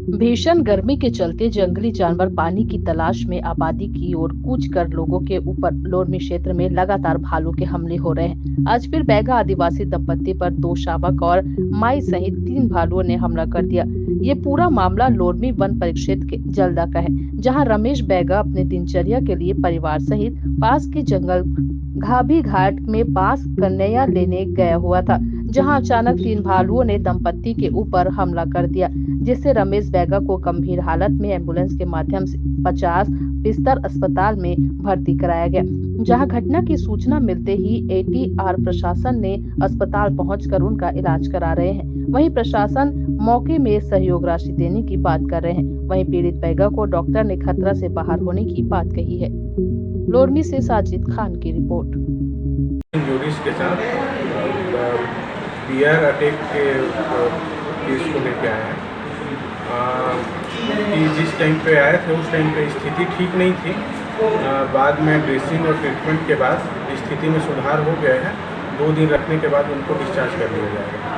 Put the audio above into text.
भीषण गर्मी के चलते जंगली जानवर पानी की तलाश में आबादी की ओर कूच कर लोगों के ऊपर लोरमी क्षेत्र में लगातार भालू के हमले हो रहे हैं। आज फिर बैगा आदिवासी दंपत्ति पर 2 शावक और माई सहित 3 भालुओं ने हमला कर दिया। ये पूरा मामला लोरमी वन परिक्षेत्र के जलदा का है, जहां रमेश बैगा अपने दिनचर्या के लिए परिवार सहित पास के जंगल घाबी घाट में बांस कन्हैया लेने गया हुआ था, जहां अचानक 3 भालुओं ने दंपत्ति के ऊपर हमला कर दिया, जिससे रमेश बैगा को गंभीर हालत में एम्बुलेंस के माध्यम से 50 बिस्तर अस्पताल में भर्ती कराया गया, जहां घटना की सूचना मिलते ही एटीआर प्रशासन ने अस्पताल पहुंचकर उनका इलाज करा रहे हैं। वहीं प्रशासन मौके में सहयोग राशि देने की बात कर रहे हैं। वहीं पीड़ित बैगा को डॉक्टर ने खतरा से बाहर होने की बात कही है। लोरमी से साजिद खान की रिपोर्ट। इंजरीज के साथ बियर अटैक के केस को लेके आए हैं कि जिस टाइम पे आए थे उस टाइम पे स्थिति ठीक नहीं थी। बाद में ड्रेसिंग और ट्रीटमेंट के बाद स्थिति में सुधार हो गया है। 2 दिन रखने के बाद उनको डिस्चार्ज कर दिया जाएगा।